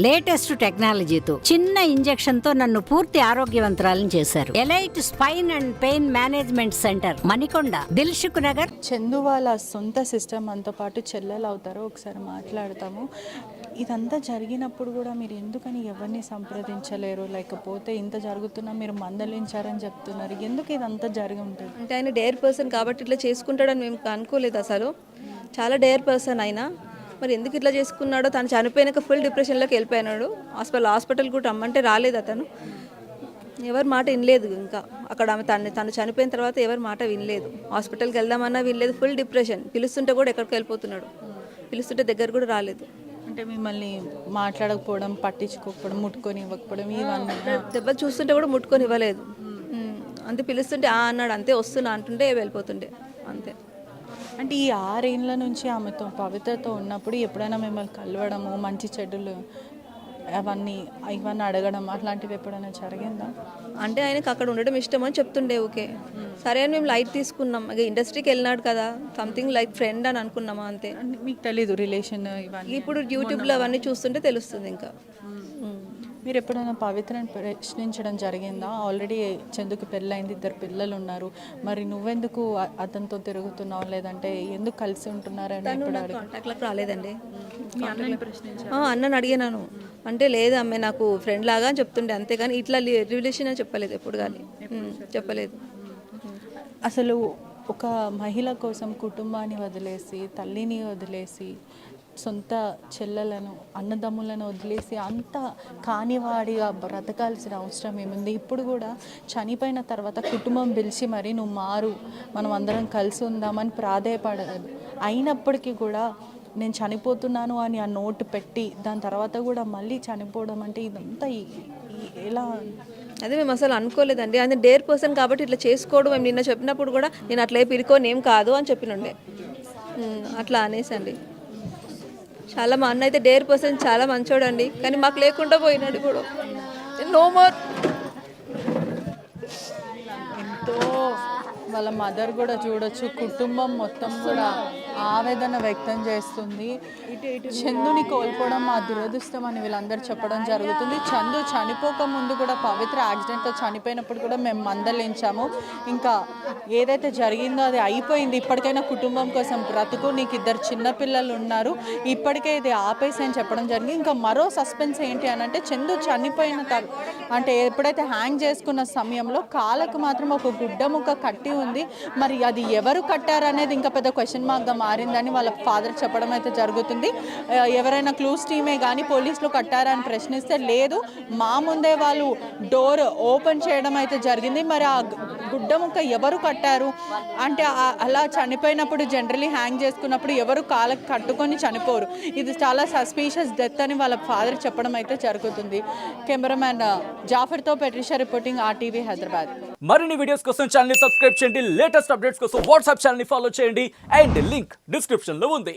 Latest టెక్నాలజీతో చిన్న injection తో నన్ను పూర్తి ఆరోగ్యవంతురాలను చేశారు. Elite spine and pain management centre, Manikonda, Dilsukh Nagar. Chandu వాళ్ళ సొంత సిస్టమ్ మనతో పాటు చెల్లెలు అవుతారో ఒకసారి మాట్లాడతాము. ఇదంతా జరిగినప్పుడు కూడా మీరు ఎందుకని ఎవరిని సంప్రదించలేరు, లేకపోతే ఇంత జరుగుతున్నా మీరు మందలించారని చెప్తున్నారు, ఎందుకు ఇదంతా జరిగి ఉంటుంది? అంటే ఆయన డేర్ పర్సన్ కాబట్టి ఇట్లా చేసుకుంటాడని మేము అనుకోలేదు. అసలు చాలా డేర్ పర్సన్ అయినా మరి ఎందుకు ఇట్లా చేసుకున్నాడో. తను చనిపోయినాక ఫుల్ డిప్రెషన్లోకి వెళ్ళిపోయినాడు. హాస్పిటల్ కూడా రమ్మంటే రాలేదు అతను. ఎవరి మాట వినలేదు. ఇంకా అక్కడ ఆమె తను చనిపోయిన తర్వాత ఎవరి మాట వినలేదు. హాస్పిటల్కి వెళ్దామన్నా వినలేదు. Full depression. పిలుస్తుంటే కూడా ఎక్కడికి వెళ్ళిపోతున్నాడు. పిలుస్తుంటే దగ్గర కూడా రాలేదు. అంటే మిమ్మల్ని మాట్లాడకపోవడం, పట్టించుకోకపోవడం, ముట్టుకొని ఇవ్వకపోవడం, ఇవన్నీ దెబ్బలు చూస్తుంటే కూడా ముట్టుకొని ఇవ్వలేదు. అంతే పిలుస్తుంటే అన్నాడు, అంతే వస్తున్నా అంటుంటే వెళ్ళిపోతుండే అంతే. అంటే ఈ 6 ఏళ్ళ నుంచి ఆమెతో పవిత్రతో ఉన్నప్పుడు ఎప్పుడైనా మిమ్మల్ని కలవడము, మంచి చెడ్డలు ఇవన్నీ అడగడం అట్లాంటివి ఎప్పుడైనా జరిగిందా? అంటే ఆయనకు అక్కడ ఉండడం ఇష్టం అని చెప్తుండే. ఓకే సరే అని మేము లైట్ తీసుకున్నాం. ఇక ఇండస్ట్రీకి వెళ్ళినాడు కదా, సంథింగ్ లైక్ ఫ్రెండ్ అని అనుకున్నామా అంతే. మీకు తెలీదు రిలేషన్ ఇవన్నీ? ఇప్పుడు యూట్యూబ్లో అవన్నీ చూస్తుంటే తెలుస్తుంది. ఇంకా మీరు ఎప్పుడైనా పవిత్రని ప్రశ్నించడం జరిగిందా? ఆల్రెడీ చందుకు పెళ్ళైంది, 2 పిల్లలు ఉన్నారు, మరి నువ్వెందుకు అతనితో తిరుగుతున్నావు, లేదంటే ఎందుకు కలిసి ఉంటున్నారని కాంటాక్ట్లకు రాలేదండి. అన్నని అడిగినాను అంటే లేదు అమ్మే నాకు ఫ్రెండ్ లాగా అని చెప్తుండే, అంతేగాని ఇట్లా రిలేషన్ అని చెప్పలేదు ఎప్పుడు కానీ చెప్పలేదు. అసలు ఒక మహిళ కోసం కుటుంబాన్ని వదిలేసి, తల్లిని వదిలేసి, సొంత చెల్లెలను, అన్నదమ్ములను వదిలేసి అంత కానివాడిగా బ్రతకాల్సిన అవసరం ఏముంది? ఇప్పుడు కూడా చనిపోయిన తర్వాత కుటుంబం పిలిచి మరి నువ్వు మారు, మనం అందరం కలిసి ఉందామని ప్రాధేయపడదు. అయినప్పటికీ కూడా నేను చనిపోతున్నాను అని ఆ నోటు పెట్టి దాని తర్వాత కూడా మళ్ళీ చనిపోవడం అంటే ఇదంతా ఎలా? అదే మేము అసలు అనుకోలేదండి. అది డేర్ పర్సన్ కాబట్టి ఇట్లా చేసుకోవడం. మేము నిన్న చెప్పినప్పుడు కూడా నేను అట్లా పిలుకొని ఏం కాదు అని చెప్పినుండే. అట్లా అనేసండి. చాలా మా అన్న అయితే డేర్ పర్సన్, చాలా మంచోడండి, కానీ మాకు లేకుండా పోయినాడు. ఇప్పుడు నో మోర్. ఎంతో వాళ్ళ మదర్ కూడా చూడొచ్చు, కుటుంబం మొత్తం కూడా ఆవేదన వ్యక్తం చేస్తుంది. చందుని కోల్పోవడం మా దురదృష్టం అని వీళ్ళందరూ చెప్పడం జరుగుతుంది. చందు చనిపోక ముందు కూడా పవిత్ర యాక్సిడెంట్తో చనిపోయినప్పుడు కూడా మేము మందలించాము. ఇంకా ఏదైతే జరిగిందో అది అయిపోయింది, ఇప్పటికైనా కుటుంబం కోసం బ్రతుకు, నీకు 2 చిన్నపిల్లలు ఉన్నారు, ఇప్పటికే ఇది ఆపేసి అని చెప్పడం జరిగింది. ఇంకా మరో సస్పెన్స్ ఏంటి అని అంటే, చందు చనిపోయిన అంటే ఎప్పుడైతే హ్యాంగ్ చేసుకున్న సమయంలో కాళ్ళకు మాత్రం ఒక గుడ్డ ముక్క కట్టి ఉంది. మరి అది ఎవరు కట్టారనేది ఇంకా పెద్ద క్వశ్చన్ మార్క్గా మారిందని వాళ్ళ ఫాదర్ చెప్పడం అయితే జరుగుతుంది. ఎవరైనా క్లూస్ టీమే కానీ పోలీసులు కట్టారని ప్రశ్నిస్తే లేదు, మా ముందే వాళ్ళు డోర్ ఓపెన్ చేయడం అయితే జరిగింది. మరి ఆ గుడ్డ ముక్క ఎవరు కట్టారు అంటే, అలా చనిపోయినప్పుడు జనరలీ హ్యాంగ్ చేసుకున్నప్పుడు ఎవరు కాళ్ళకి కట్టుకొని చనిపోరు. ఇది చాలా సస్పీషియస్ డెత్ అని వాళ్ళ ఫాదర్ చెప్పడం అయితే జరుగుతుంది. Cameraman జాఫర్తో పెట్రిషా reporting, RTV Hyderabad. మరిన్ని వీడియోస్ కోసం ఛానల్ ని సబ్స్క్రైబ్ చేయండి. లేటెస్ట్ అప్డేట్స్ కోసం వాట్సాప్ ఛానల్ ని ఫాలో చేయండి. అండ్ లింక్ డిస్క్రిప్షన్ లో ఉంది.